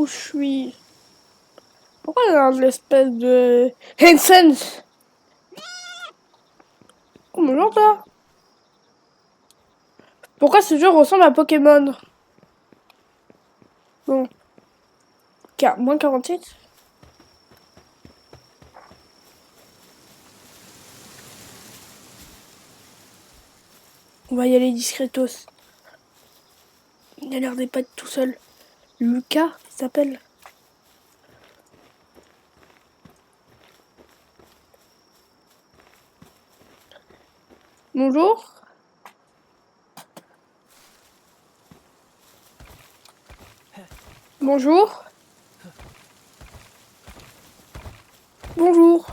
où je suis. Pourquoi il y a une espèce de... Hansen? Oh, bonjour toi. Pourquoi ce jeu ressemble à Pokémon? Bon. Moins 48. On va y aller discretos. Il a l'air d'être pas tout seul. Lucas, il s'appelle. Bonjour. Bonjour. Bonjour.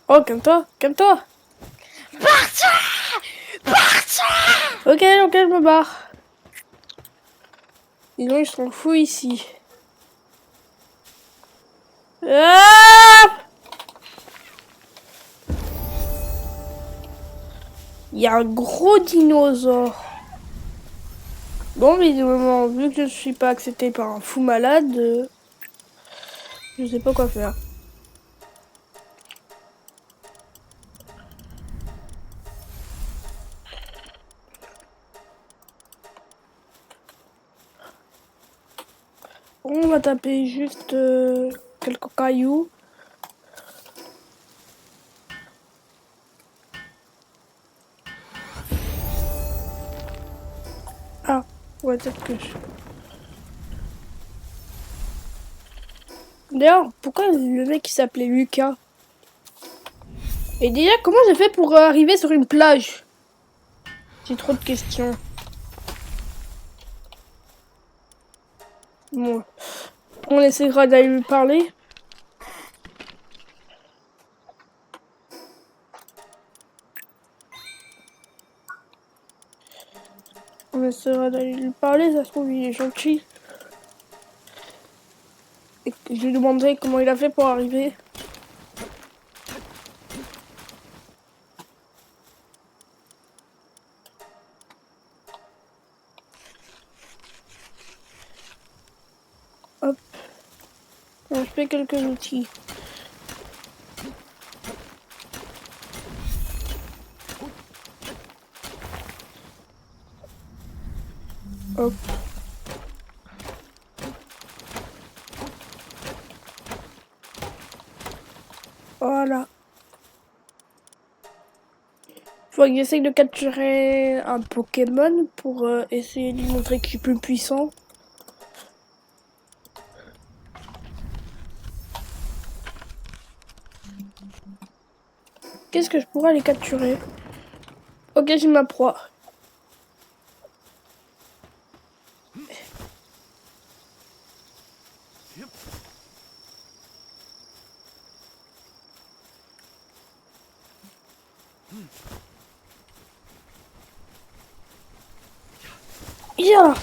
Oh, calme-toi, calme-toi. Partir! Partir! Ok, je me barre. Dis donc, ils sont fous ici. Ah! Il y a un gros dinosaure. Bon, visiblement, vu que je ne suis pas accepté par un fou malade, je sais pas quoi faire. On va taper juste quelques cailloux. Ah, ouais, peut-être que je... D'ailleurs, pourquoi le mec il s'appelait Lucas? Et déjà, comment j'ai fait pour arriver sur une plage? J'ai trop de questions. Bon, on essaiera d'aller lui parler. On essaiera d'aller lui parler, ça se trouve il est gentil. Et je lui demanderai comment il a fait pour arriver. Hop. On fait quelques outils. Hop. Voilà. Faut que j'essaye de capturer un Pokémon pour essayer de lui montrer que je suis plus puissant. Qu'est-ce que je pourrais aller capturer? Ok, j'ai ma proie. Ya!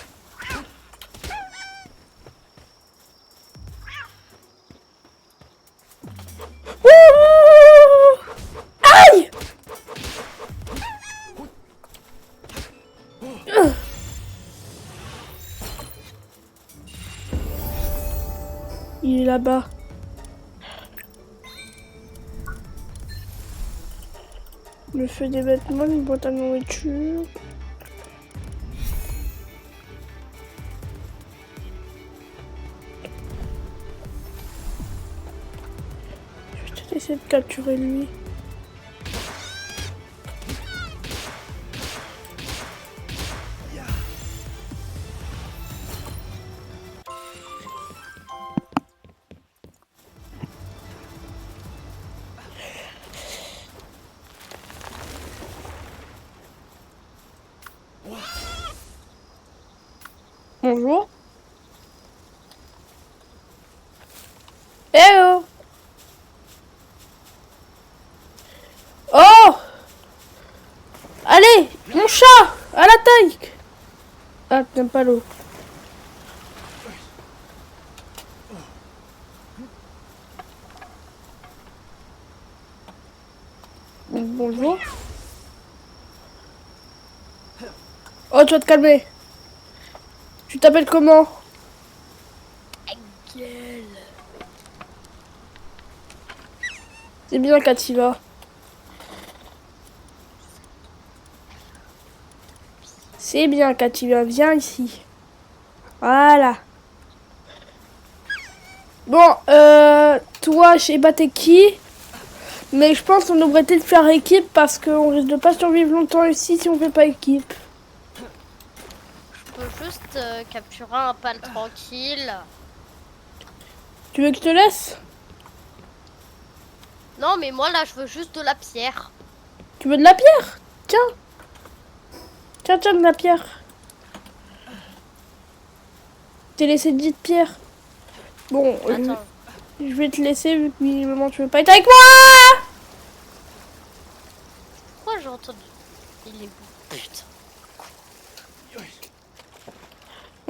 Aïe! Il est là-bas. Le feu des vêtements, une boîte à nourriture. Je vais peut-être essayer de capturer lui. Bonjour. Eh oh! Oh! Allez! Mon chat! À la taille! Ah, t'aimes pas l'eau. Bonjour. Oh, tu vas te calmer. Tu t'appelles comment? Gueule. C'est bien, Kativa. C'est bien, Kativa. Viens ici. Voilà. Bon, toi, je sais pas t'es qui, mais je pense qu'on devrait peut-être faire équipe parce qu'on risque de pas survivre longtemps ici si on fait pas équipe. Je peux juste capturer un pal tranquille. Tu veux que je te laisse? Non, mais moi là, je veux juste de la pierre. Tu veux de la pierre? Tiens. Tiens, tiens, de la pierre. T'es laissé 10 pierres. Bon, Attends. je vais te laisser vu que visiblement tu veux pas être avec moi. Pourquoi j'ai entendu? Il est où? Putain.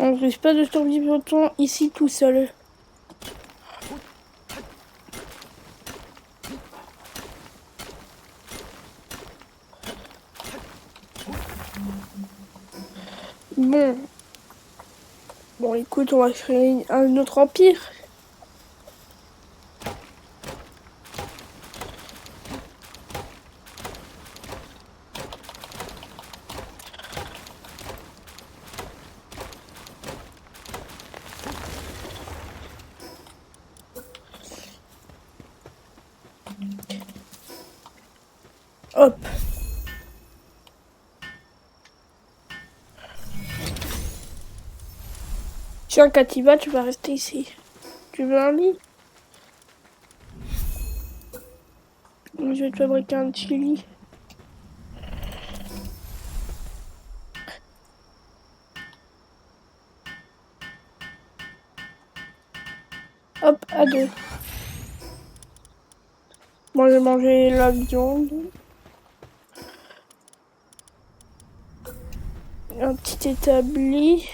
On risque pas de survivre longtemps ici tout seul. Bon. Bon, écoute, on va créer un autre empire. Hop. Tiens, Kativa, tu vas rester ici. Tu veux un lit? Je vais te fabriquer un petit lit. Hop, à deux. Moi, je vais manger la viande. Un petit établi.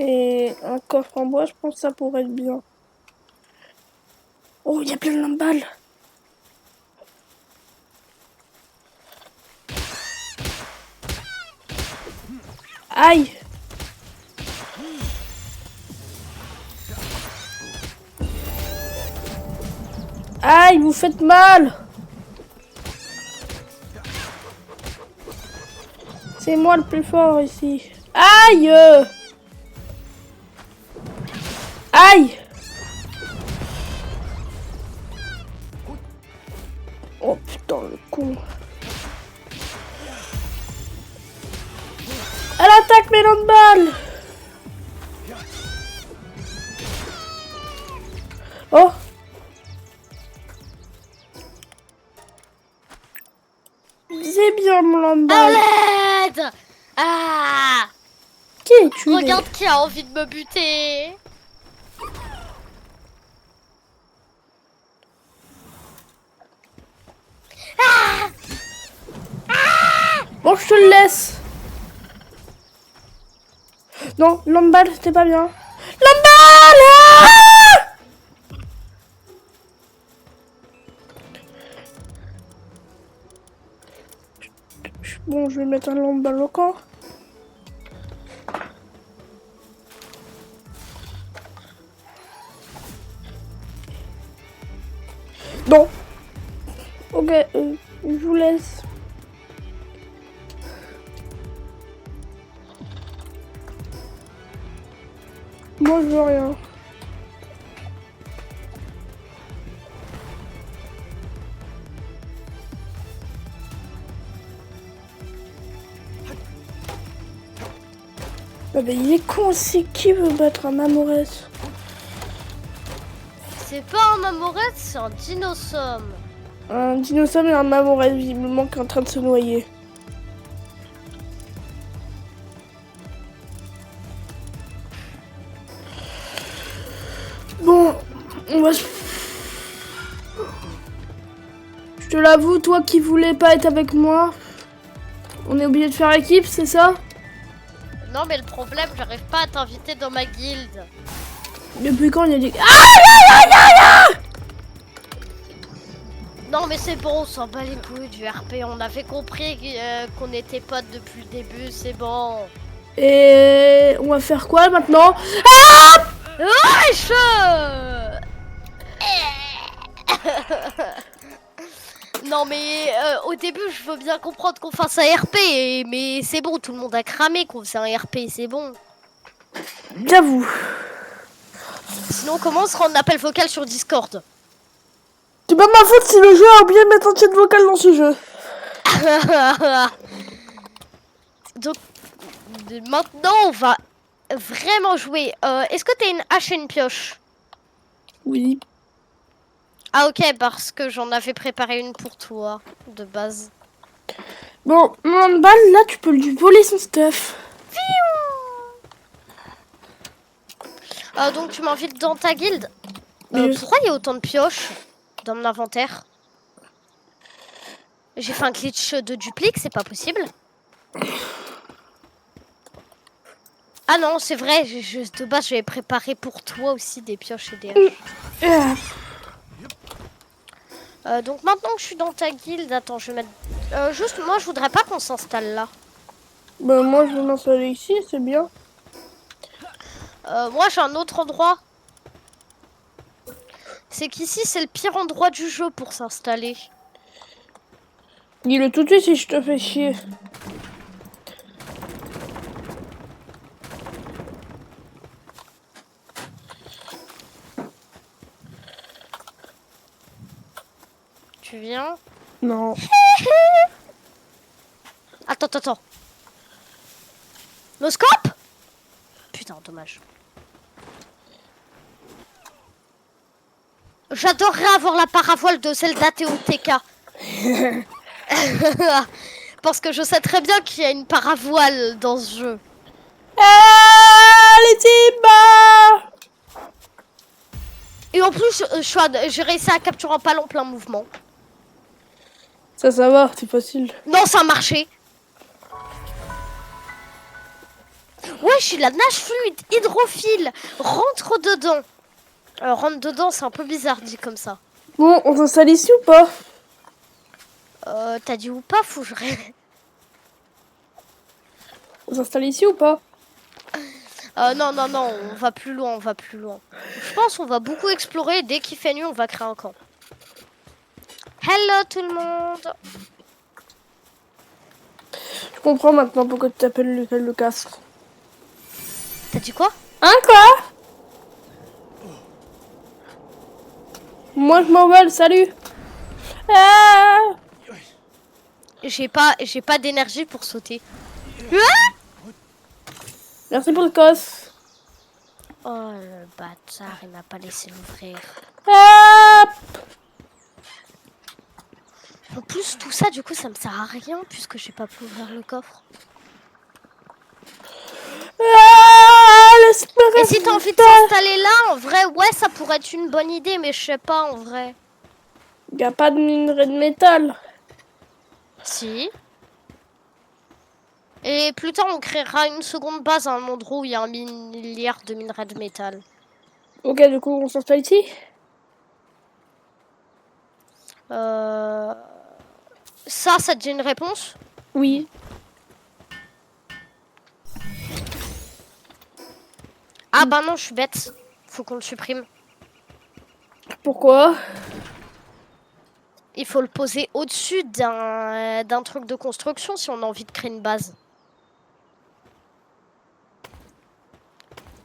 Et un coffre en bois, je pense que ça pourrait être bien. Oh, il y a plein de lampes-balles. Aïe! Aïe, vous faites mal! C'est moi le plus fort ici. Aïe! Aïe! Oh putain, le con. Elle attaque mes longs de balles! Oh! C'est bien mon lambal. À l'aide! Ah! Qui es-tu? Regarde qui a envie de me buter. Bon, je te le laisse. Non, lambal, c'était pas bien. Lambal! Ah! Bon, je vais mettre un lambal encore. Non. Ok, je vous laisse. Moi, je veux rien. Ah bah, il est con, c'est qui veut battre un Mammorès? C'est pas un Mammorès, c'est un dinosaure. Un dinosaure et un Mammorès, visiblement, qui est en train de se noyer. Bon, on va se... Je te l'avoue, toi qui voulais pas être avec moi, on est obligé de faire équipe, c'est ça? Non, mais le problème, j'arrive pas à t'inviter dans ma guilde. Depuis quand il y a des... Aïe, aïe, aïe, aïe, aïe! Non mais c'est bon, on s'en bat les couilles du RP. On avait compris qu'on était potes depuis le début, c'est bon. Et on va faire quoi maintenant? Wesh Non mais au début je veux bien comprendre qu'on fasse un RP, mais c'est bon, tout le monde a cramé qu'on faisait un RP, c'est bon. J'avoue. Sinon on commence en appel vocal sur Discord. C'est pas ma faute si le jeu a oublié de mettre un chat vocal dans ce jeu. Donc maintenant on va vraiment jouer. Est-ce que t'as une hache et une pioche? Oui. Ah ok, parce que j'en avais préparé une pour toi, de base. Bon, mon balle, là, tu peux lui voler son stuff. Donc tu m'invites dans ta guilde. Mais Pourquoi il y a autant de pioches dans mon inventaire? J'ai fait un glitch de duplique, c'est pas possible. Ah non, c'est vrai, de base j'avais préparé pour toi aussi des pioches et des haches. Donc maintenant que je suis dans ta guilde, attends, je vais mettre... juste, moi je voudrais pas qu'on s'installe là. Bah, moi, je vais m'installer ici, c'est bien. Moi j'ai un autre endroit. C'est qu'ici c'est le pire endroit du jeu pour s'installer. Dis-le tout de suite si je te fais chier. Tu viens? Non. Attends. No scope? Putain, dommage. J'adorerais avoir la paravoile de Zelda TOTK. Parce que je sais très bien qu'il y a une paravoile dans ce jeu. Les Timba! Et en plus, j'ai réussi à capturer un ballon plein mouvement. Ça va, c'est facile. Non, ça a marché. Ouais, je suis la nage fluide, hydrophile. Rentre dedans. Rentre dedans, c'est un peu bizarre dit comme ça. Bon, on s'installe ici ou pas? T'as dit ou pas, faut que je On s'installe ici ou pas? non, on va plus loin, Je pense qu'on va beaucoup explorer. Dès qu'il fait nuit, on va créer un camp. Hello tout le monde. Je comprends maintenant pourquoi tu t'appelles le casque. T'as dit quoi? Hein, quoi? Moi, je m'envole, salut! J'ai pas d'énergie pour sauter. Merci pour le cos. Oh le bâtard, il m'a pas laissé l'ouvrir. En plus, tout ça, du coup, ça me sert à rien puisque j'ai pas pu ouvrir le coffre. Et si t'as envie de s'installer là, en vrai, ouais, ça pourrait être une bonne idée, mais je sais pas, en vrai. Y a pas de minerai de métal. Si. Et plus tard, on créera une seconde base à un endroit où il y a 1 milliard de minerais de métal. Ok, du coup, on s'installe ici? Ça te dit une réponse? Oui. Ah bah non, je suis bête. Faut qu'on le supprime. Pourquoi? Il faut le poser au-dessus d'un truc de construction si on a envie de créer une base.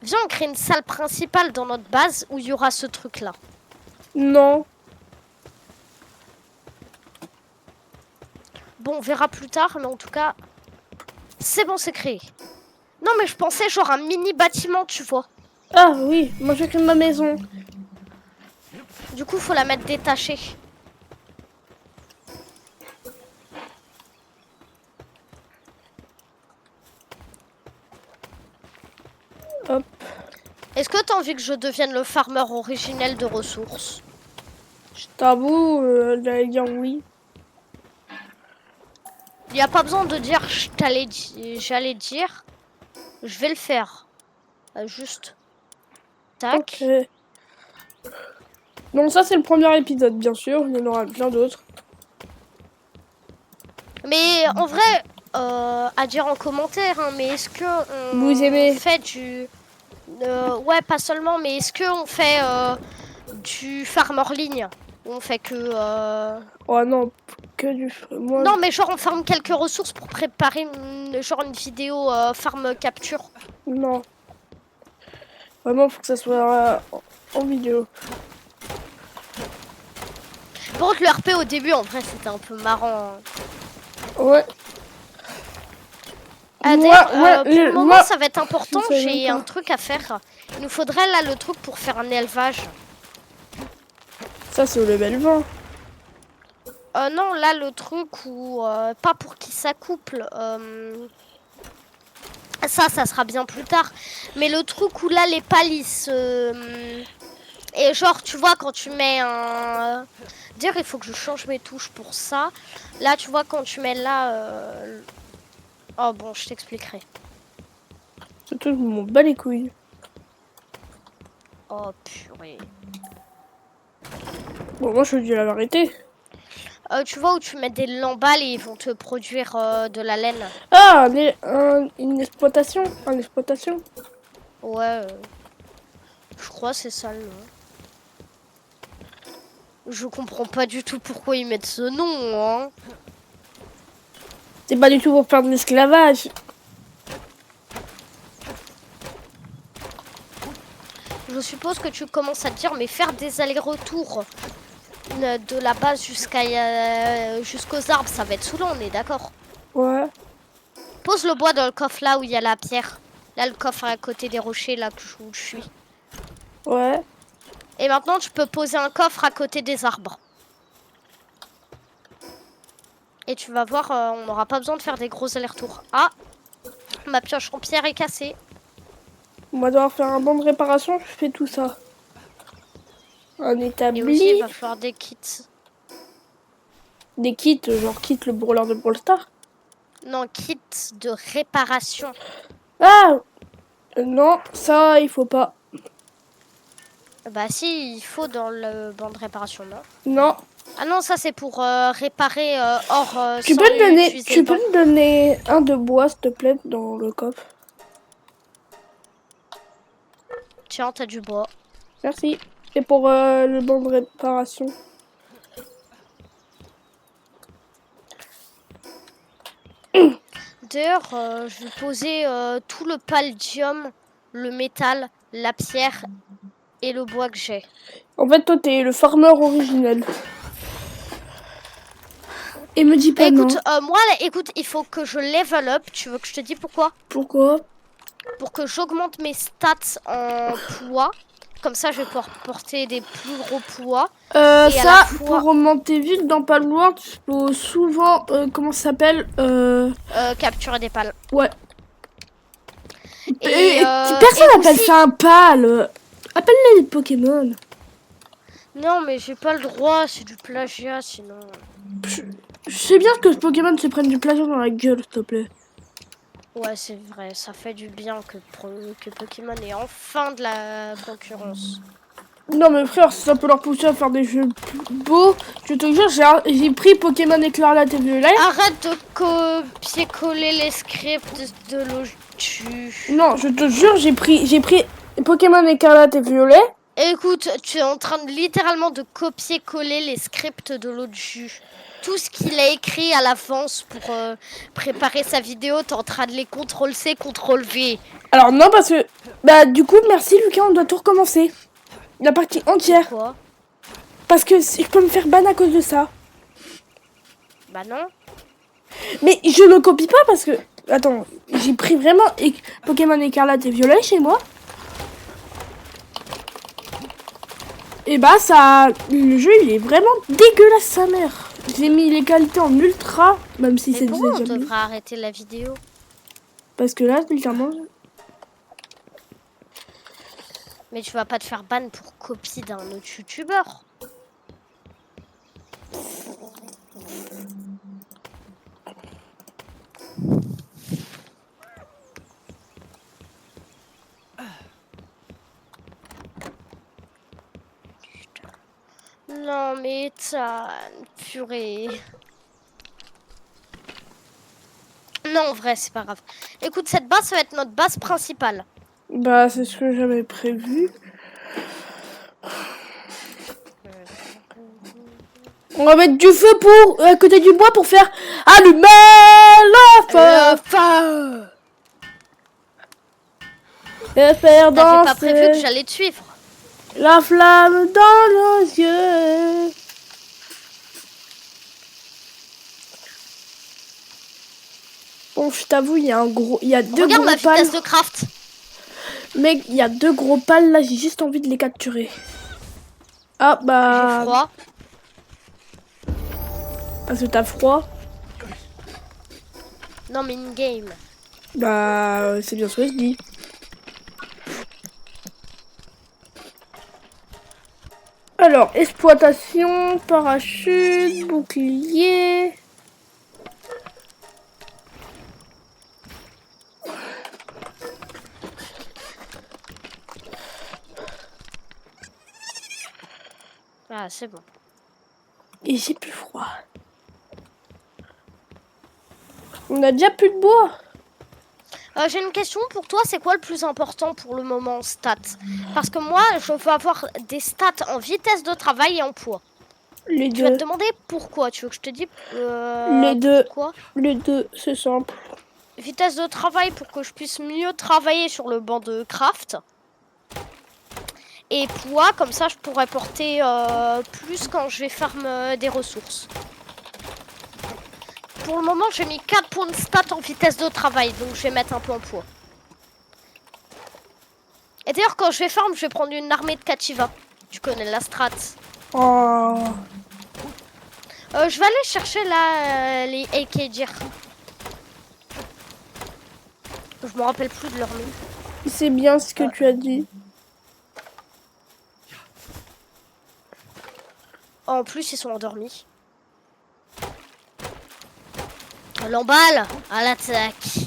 Viens, on crée une salle principale dans notre base où il y aura ce truc-là. Non. Bon, on verra plus tard, mais en tout cas, c'est bon, c'est créé. Non, mais je pensais genre un mini bâtiment, tu vois. Ah oui, moi je crée ma maison. Du coup, faut la mettre détachée. Hop. Est-ce que t'as envie que je devienne le farmer originel de ressources? Je t'avoue, j'allais dire oui. Il n'y a pas besoin de dire j'allais dire. Je vais le faire. Juste. Tac. Ok. Donc ça c'est le premier épisode, bien sûr. Il y en aura plein d'autres. Mais en vrai, à dire en commentaire, hein, mais est-ce que Vous aimez? fait du... ouais, pas seulement, mais est-ce qu'on fait du farm hors ligne? Ou on fait que... Oh non, que du... Moi, Non, mais genre on farm quelques ressources pour préparer genre une vidéo farm capture. non. Vraiment, faut que ça soit en vidéo. Par contre, le RP au début, en vrai, c'était un peu marrant. Ouais. Ah, Moi, d'ailleurs, pour le moment, ça va être important. je sais J'ai même un pas. truc à faire. Il nous faudrait là le truc pour faire un élevage. Ça c'est au level 20. Non, là le truc où... pas pour qui s'accouple. Ça sera bien plus tard. Mais le truc où là les palisses... Et genre, tu vois, quand tu mets un... Dire, il faut que je change mes touches pour ça. Là, tu vois, quand tu mets là... Oh bon, je t'expliquerai. Surtout, je m'en bats les couilles. Oh purée. Bon, moi, je dis la vérité. Tu vois où tu mets des lamballes et ils vont te produire de la laine. Ah, une exploitation. Une exploitation. Ouais, je crois que c'est ça le nom. Je comprends pas du tout pourquoi ils mettent ce nom, hein. C'est pas du tout pour faire de l'esclavage. Je suppose que tu commences à te dire, mais faire des allers-retours de la base jusqu'aux arbres, ça va être saoulant, on est d'accord. Ouais. Pose le bois dans le coffre là où il y a la pierre. Là, le coffre à côté des rochers, là où je suis. Ouais. Et maintenant, tu peux poser un coffre à côté des arbres. Et tu vas voir, on n'aura pas besoin de faire des gros allers-retours. Ah, ma pioche en pierre est cassée. On va devoir faire un banc de réparation. Je fais tout ça. Un Et établi. aussi, il va falloir des kits. Des kits, genre kit le brûleur de Brawl Stars. Non, kit de réparation. Ah non, ça, il faut pas. Bah si, il faut dans le banc de réparation, non? Non. Ah non, ça c'est pour réparer hors Tu sans peux me donner, utiliser tu le peux banc. me donner un de bois, s'il te plaît, dans le coffre. Tiens, t'as du bois. Merci. Et pour le banc de réparation. D'ailleurs, je vais poser tout le palladium, le métal, la pierre et le bois que j'ai. En fait, toi, t'es le farmer originel. Et me dis pas non. Écoute, moi, là, écoute, il faut que je level up. Tu veux que je te dise pourquoi? Pourquoi? Pour que j'augmente mes stats en poids. Comme ça, je vais pouvoir porter des plus gros poids. Et à Ça, la fois- pour remonter vite dans Palworld, il faut souvent, comment ça s'appelle capturer des pales. Ouais. Et, personne et appelle aussi- ça un pal. Appelle-les des Pokémon. Non, mais j'ai pas le droit, c'est du plagiat sinon. Je sais bien que ce Pokémon se prenne du plagiat dans la gueule, s'il te plaît. Ouais, c'est vrai, ça fait du bien que Pokémon ait enfin de la concurrence. Non mais frère, si ça peut leur pousser à faire des jeux beaux, je te jure, j'ai pris Pokémon Éclairlate et Violet. Arrête de copier-coller les scripts de l'OJU. Non, je te jure, j'ai pris Pokémon Écarlate et Violet. Écoute, tu es en train de littéralement de copier-coller les scripts de l'OJU. Tout ce qu'il a écrit à l'avance pour préparer sa vidéo, t'es en train de les CTRL-C, CTRL-V. Alors non, parce que... Bah du coup, merci Lucas, on doit tout recommencer. La partie entière. Quoi? Parce que je peux me faire ban à cause de ça. Bah non. Mais je le copie pas parce que... Attends, j'ai pris vraiment Pokémon Écarlate et Violet chez moi. Et bah ça... Le jeu, il est vraiment dégueulasse sa mère. J'ai mis les qualités en ultra, même si Mais c'est pourquoi on déjà mieux. devrait arrêter la vidéo? Parce que là, littéralement... Mais tu vas pas te faire ban pour copie d'un autre youtubeur. m'étonne. Purée. Non, en vrai, c'est pas grave. Écoute, cette base, ça va être notre base principale. Bah, c'est ce que j'avais prévu. On va mettre du feu pour à côté du bois pour faire allumer le feu. feu. Et faire T'avais pas prévu que danser j'allais te suivre. la flamme dans nos yeux. Bon, je t'avoue, il y a deux Regarde gros ma pales. vitesse de craft. Mec, il y a 2 gros pales là, j'ai juste envie de les capturer. Ah J'ai bah. froid. Parce que t'as froid. Non, mais in-game. Bah, c'est bien ce que je dis. Alors, exploitation, parachute, bouclier. Ah, c'est bon. Et j'ai plus froid. On a déjà plus de bois. J'ai une question pour toi, c'est quoi le plus important pour le moment en stats? Parce que moi, je veux avoir des stats en vitesse de travail et en poids. Les Tu vas deux. te demander pourquoi. Tu veux que je te dise Les deux. pourquoi? Les deux, c'est simple. Vitesse de travail pour que je puisse mieux travailler sur le banc de craft. Et poids, comme ça je pourrais porter plus quand je vais farm des ressources. Pour le moment, j'ai mis 4 points de stats en vitesse de travail, donc je vais mettre un peu en poids. Et d'ailleurs, quand je vais farm, je vais prendre une armée de Kativa. Tu connais la strat. Oh. Je vais aller chercher là les AKDir. Je me rappelle plus de leur nom. C'est bien ce que tu as dit. En plus, ils sont endormis. L'emballe à l'attaque.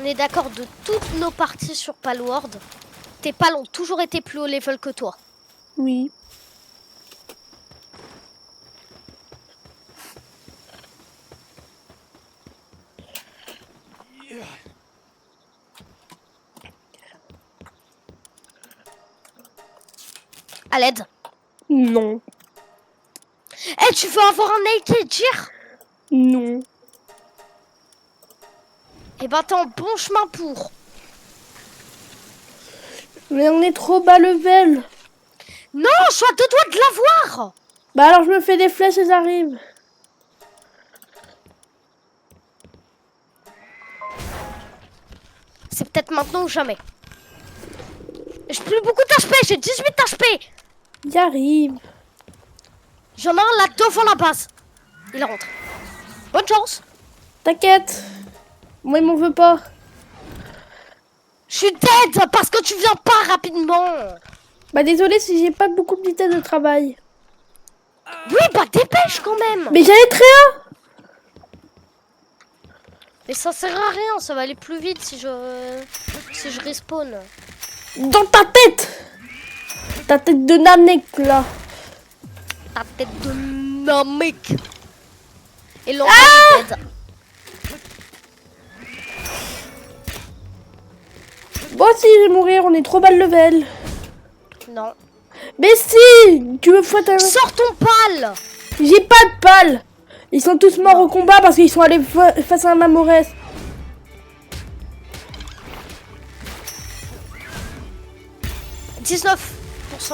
On est d'accord de toutes nos parties sur Palworld. Tes pales ont toujours été plus haut level que toi. Oui. À l'aide. Non. Eh, tu veux avoir un AKDir? Non. Eh ben, t'es en bon chemin pour. Mais on est trop bas level. Non, je suis à 2 doigts de l'avoir. Bah alors je me fais des flèches et j'arrive. C'est peut-être maintenant ou jamais. J'ai plus beaucoup d'HP, j'ai 18 HP. J'arrive. J'en ai un là devant la base. Il rentre. Bonne chance. T'inquiète. Moi il m'en veut pas. Je suis dead parce que tu viens pas rapidement. Bah désolé si j'ai pas beaucoup de vitesse de travail. Oui, bah dépêche quand même. Mais j'allais très haut. Mais ça sert à rien, ça va aller plus vite si je respawn. Dans ta tête. Ta tête de Namek là. Ta tête de Namek. Et l'enfant est dead. Bon si je vais mourir, on est trop bas de level. Non. Mais si. Tu me fouettes un... Sors ton pal. J'ai pas de pales. Ils sont tous morts au combat parce qu'ils sont allés face à un Mamorès. « 19%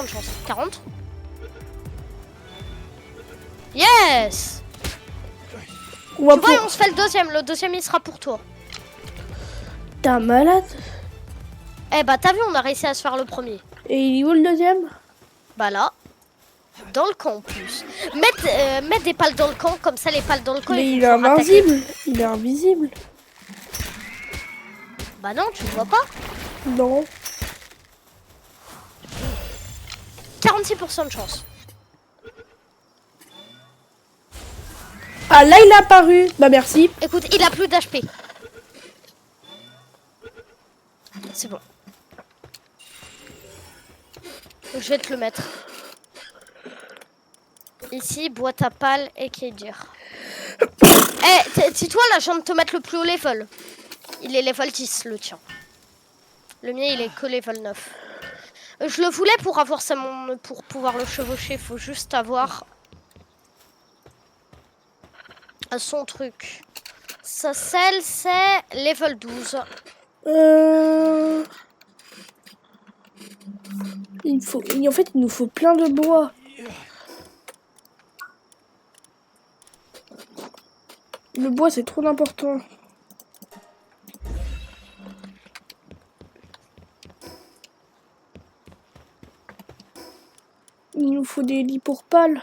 de chance. 40. Yes. On va Tu vois, on se fait le deuxième. Le deuxième, il sera pour toi. T'es un malade. Eh bah, t'as vu, on a réussi à se faire le premier. Et il est où le deuxième? Bah là. Dans le camp en plus. Mets des pales dans le camp, comme ça les pales dans le camp. Mais ils il vont est pouvoir attaquer. invisible. Il est invisible. Bah non, tu le vois pas. Non. 46% de chance. Ah là il est apparu. Bah merci. Écoute, il a plus d'HP. C'est bon. Je vais te le mettre. Ici, boîte à pales et dire. Eh, dis-toi là, je viens de te mettre le plus haut level. Il est level 10, le tien. Le mien, il est que level 9. Je le voulais pour avoir pour pouvoir le chevaucher. Faut juste avoir son truc. Sa selle, c'est level 12. En fait, il nous faut plein de bois. Le bois, c'est trop important. Il nous faut des lits pour pales.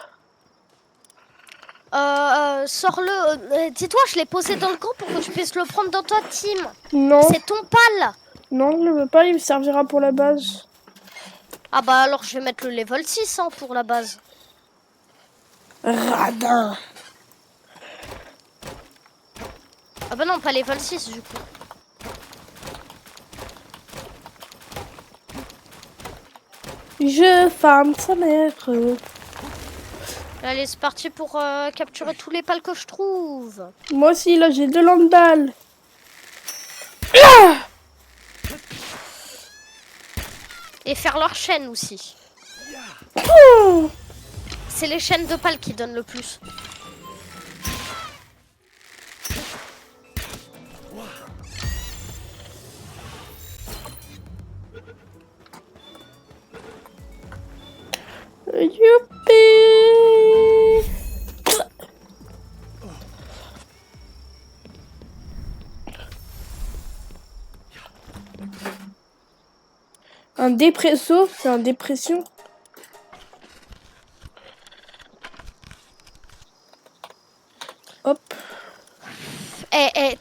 Sors-le. Dis-toi, je l'ai posé dans le camp pour que tu puisses le prendre dans ta team. Non. C'est ton pal. Non, je ne veux pas, il me servira pour la base. Ah bah alors je vais mettre le level 6 hein, pour la base. Radin. Ah bah non, pas level 6 du coup. Je farme sa mère. Allez, c'est parti pour capturer tous les pales que je trouve. Moi aussi, là, j'ai 2 lamballes. Et faire leur chaîne aussi. Oh, C'est les chaînes de pales qui donnent le plus. youpi. Un dépresso, c'est un dépression. Hop.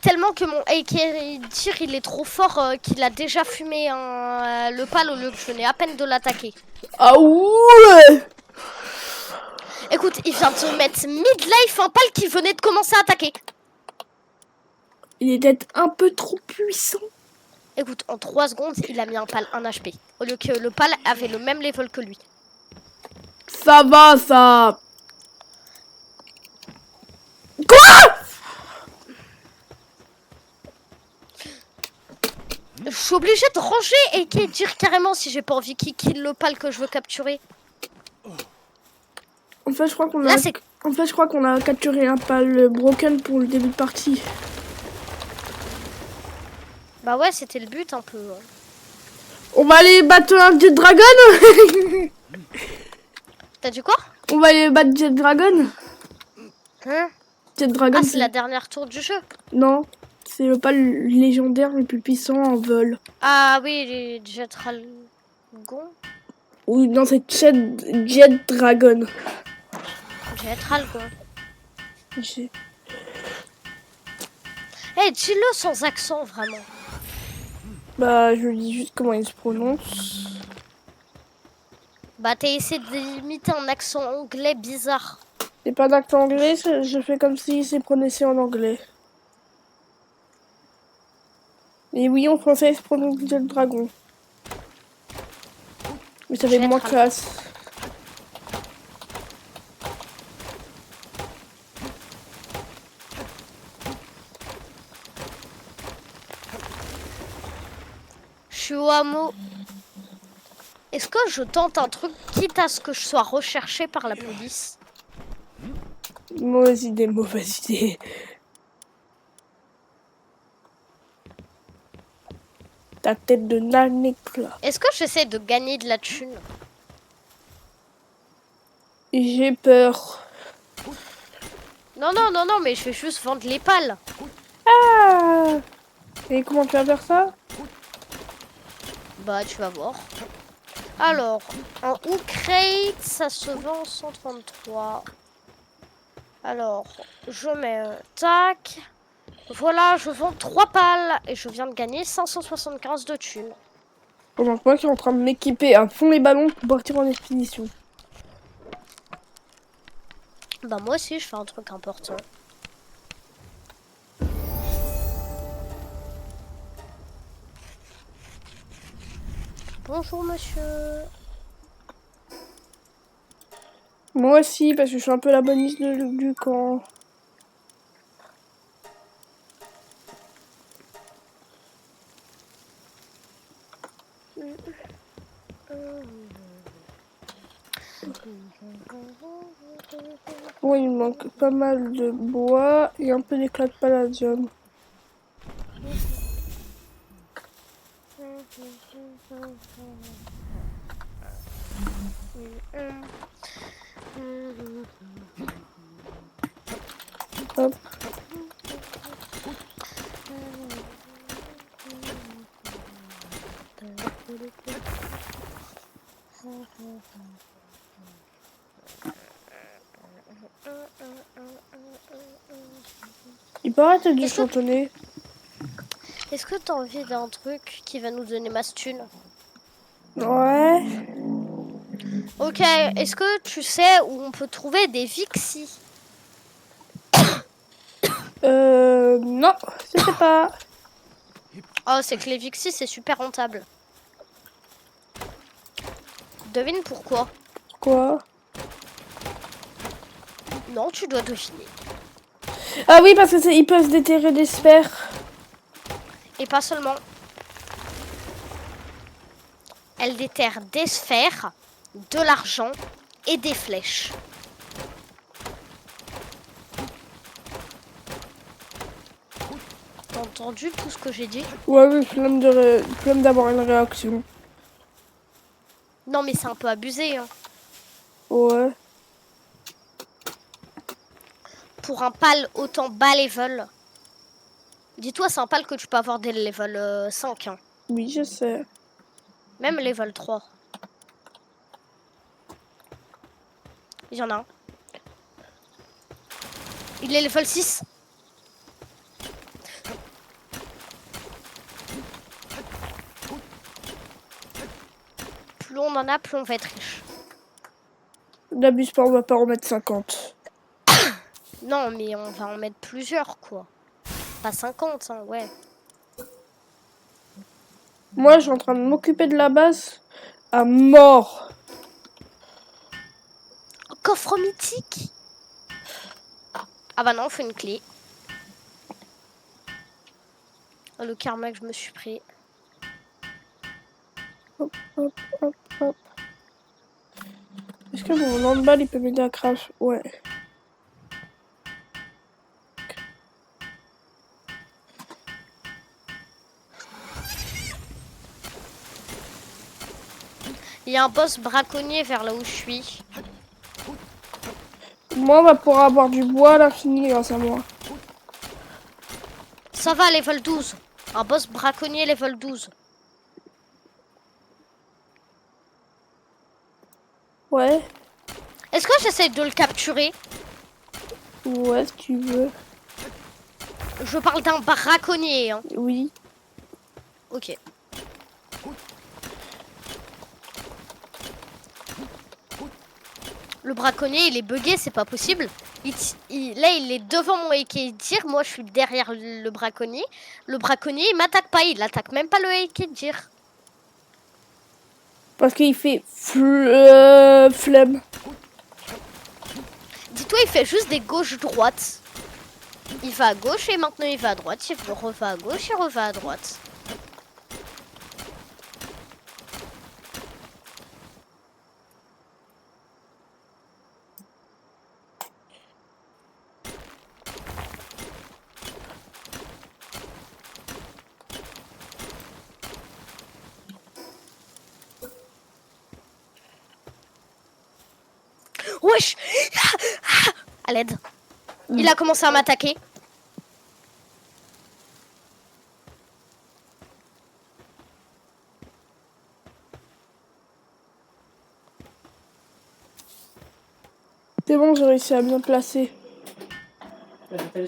Tellement que mon Aikir il est trop fort qu'il a déjà fumé le pal au lieu que je venais à peine de l'attaquer. Ah ouais. Écoute, il vient de se mettre mid-life un pal qui venait de commencer à attaquer. Il est peut-être un peu trop puissant. Écoute, en 3 secondes, il a mis un pal 1 HP. Au lieu que le pal avait le même level que lui. Ça va, ça. Quoi? Je suis obligée de ranger et dire carrément si j'ai pas envie qu'il kill le pal que je veux capturer. En fait, je crois qu'on a... Là, c'est... En fait, je crois qu'on a capturé un pal broken pour le début de partie. Bah ouais, c'était le but un peu. On va aller battre un Jet Dragon. T'as dit quoi? On va aller battre Jet Dragon. Hein? Jet Dragon, Ah, c'est la dernière tour du jeu. Non, c'est le pal légendaire le plus puissant en vol. Ah oui, les Jet Ralgon. Ou non, c'est Jet Dragon. Jet Ralgon. J'ai- Eh, dis-le sans accent, vraiment. Bah, je dis juste comment il se prononce. Bah, t'as essayé d'imiter un accent anglais bizarre. C'est pas d'accent anglais, je fais comme si c'est prononcé en anglais. Et oui, en français, il se prononce Jet Dragon. Mais ça fait Jet moins Dragon. classe. Je suis au hameau. Est-ce que je tente un truc quitte à ce que je sois recherché par la police? Mauvaise idée, mauvaise idée. Ta tête de nanik là. Est-ce que j'essaie de gagner de la thune? J'ai peur. Non, non, non, non, mais je vais juste vendre les pales. Ah! Et comment tu vas faire ça? Bah, tu vas voir. Alors, en Crate, ça se vend 133. Alors, je mets tac. Voilà, je vends 3 pales et je viens de gagner 575 de thunes. Pendant que moi qui suis en train de m'équiper à fond les ballons pour partir en expédition. Bah, moi aussi, je fais un truc important. Bonjour, monsieur. Moi aussi, parce que je suis un peu la bonne liste du camp. Bon, il me manque pas mal de bois et un peu d'éclat de palladium. Hop. Il peut arrêter de chantonner. Est-ce que t'as envie d'un truc qui va nous donner masse thune? Ouais. Ok, est-ce que tu sais où on peut trouver des Vixi? Non, je sais pas. Oh, c'est que les Vixi, c'est super rentable. Devine pourquoi? Quoi? Non, tu dois deviner. Ah oui, parce que ils peuvent déterrer des sphères. Et pas seulement. Elle déterre des sphères, de l'argent et des flèches. T'as entendu tout ce que j'ai dit? Ouais, mais flemme d'avoir une réaction. Non, mais c'est un peu abusé. Hein. Ouais. Pour un pal autant bas level. Dis-toi, c'est un pal que tu peux avoir dès le level 5. Hein. Oui, je sais. Même level 3. Il y en a un. Il est level 6. Plus on en a, plus on va être riche. N'abuse pas, on va pas en mettre 50. Non, mais on va en mettre plusieurs, quoi. Pas 50, hein, ouais. Moi, je suis en train de m'occuper de la base à mort. Coffre mythique. Ah bah non, il faut une clé. Oh, le karma que je me suis pris. Hop, hop, hop, hop. Est-ce que mon handball, il peut m'aider à crash? Ouais. Il y a un boss braconnier vers là où je suis. Moi, on va pouvoir avoir du bois à l'infini grâce à moi. Ça va, level 12. Un boss braconnier level 12. Ouais. Est-ce que j'essaie de le capturer? Ouais, si tu veux. Je parle d'un braconnier. Hein. Oui. Ok. Le braconnier, il est bugué, c'est pas possible. Là, il est devant mon Ekedir. Moi, je suis derrière le braconnier. Le braconnier, il m'attaque pas. Il attaque même pas le Ekedir. Parce qu'il fait flemme. Dis-toi, il fait juste des gauches-droites. Il va à gauche et maintenant il va à droite. Il reva à gauche, il reva à droite. Wesh! À l'aide. Il a commencé à m'attaquer. C'est bon, j'ai réussi à bien placer. Après,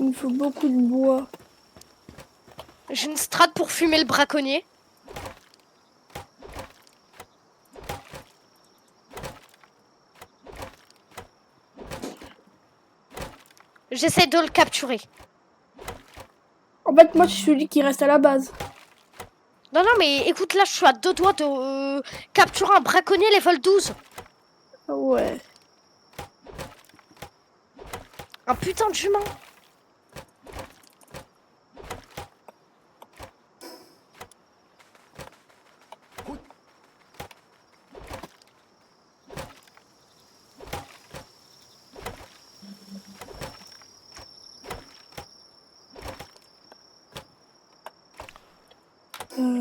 Il me faut beaucoup de bois. J'ai une strate pour fumer le braconnier. J'essaie de le capturer. En fait, moi, je suis celui qui reste à la base. Non, mais écoute, là, je suis à 2 doigts de capturer un braconnier level 12. Ah ouais. Un putain d'humain.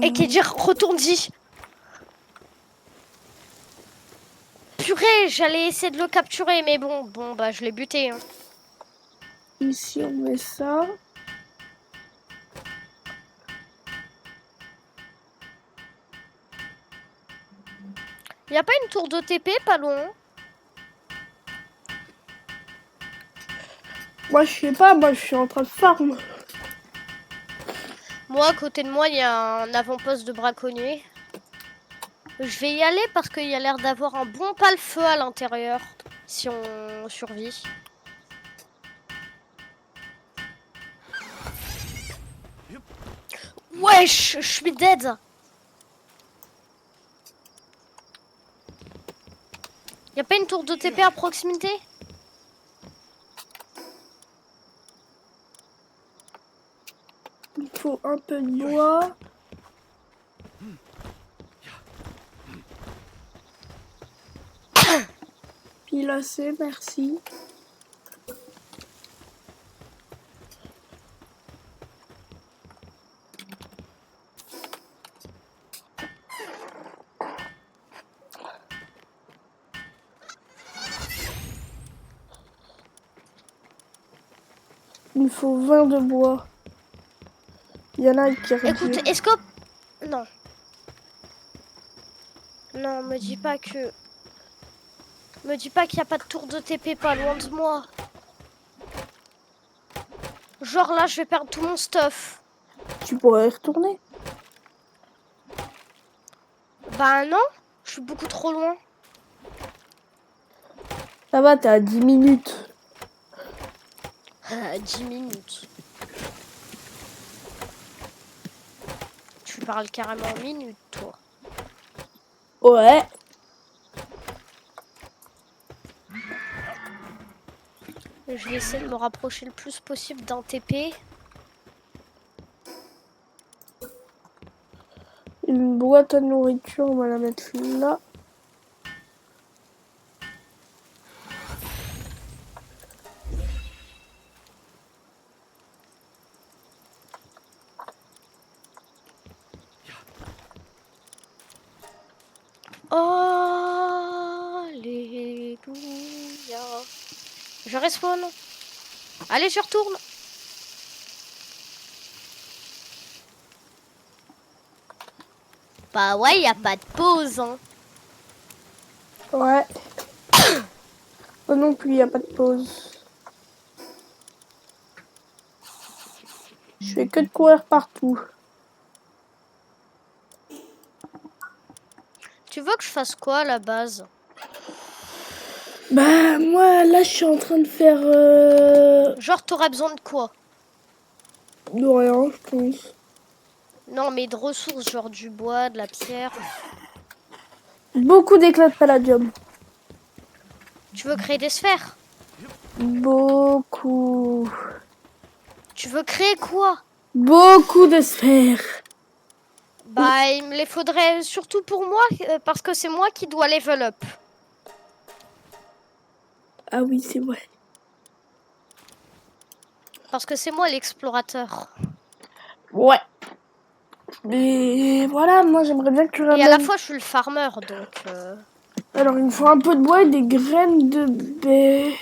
Et qui dit retourne-y. Purée, j'allais essayer de le capturer, mais bon, bah je l'ai buté. Hein. Ici, on met ça. Y a pas une tour de TP pas loin? Moi, je sais pas. Moi, je suis en train de farm. Moi, à côté de moi, il y a un avant-poste de braconnier. Je vais y aller parce qu'il y a l'air d'avoir un bon pale-feu à l'intérieur. Si on survit. Wesh, je suis dead. Y a pas une tour de TP à proximité? Il faut un peu de bois. Pile assez, merci. Il me faut 20 de bois. Il y en a qui Écoute, reviennent. est-ce que... Non. Non, me dis pas que... Me dis pas qu'il n'y a pas de tour de TP pas loin de moi. Genre là, je vais perdre tout mon stuff. Tu pourrais y retourner. Bah non, je suis beaucoup trop loin. Ça va, t'es à 10 minutes. 10 minutes. Tu parles carrément en minutes, toi. Ouais. Je vais essayer de me rapprocher le plus possible d'un TP. Une boîte à nourriture, on va la mettre là. Alléluia. Je respawn. Allez, je retourne. Bah ouais, y a pas de pause, hein. Ouais. Oh non plus, il n'y a pas de pause. Je fais que de courir partout. Tu veux que je fasse quoi à la base? Bah moi là je suis en train de faire Genre, t'aurais besoin de quoi? de rien, je pense. Non, mais de ressources, genre du bois, de la pierre. Beaucoup d'éclats de palladium. Tu veux créer des sphères? Beaucoup. Tu veux créer quoi? Beaucoup de sphères. Bah, il me les faudrait surtout pour moi, parce que c'est moi qui dois level up. Ah oui, c'est vrai. Parce que c'est moi l'explorateur. Ouais. Mais voilà, moi j'aimerais bien que tu ramènes... Et à la fois, je suis le farmer, donc... Alors il me faut un peu de bois et des graines de baie.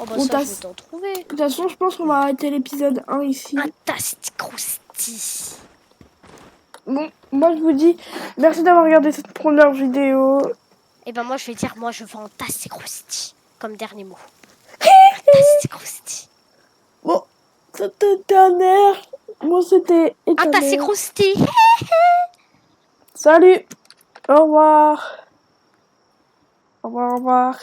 Oh bah Ou ça, t'as- je vais t'en trouver. De toute façon, je pense qu'on va arrêter l'épisode 1 ici. Un tasticrousti. Bon, moi je vous dis merci d'avoir regardé cette première vidéo. Et ben moi, je vais dire, moi, je veux un tasticrousti, comme dernier mot. c'était croustillant. Bon, c'était dernière. Moi, c'était Ah, t'as c'est étonnant. croustillant. Salut. Au revoir. Au revoir, au revoir.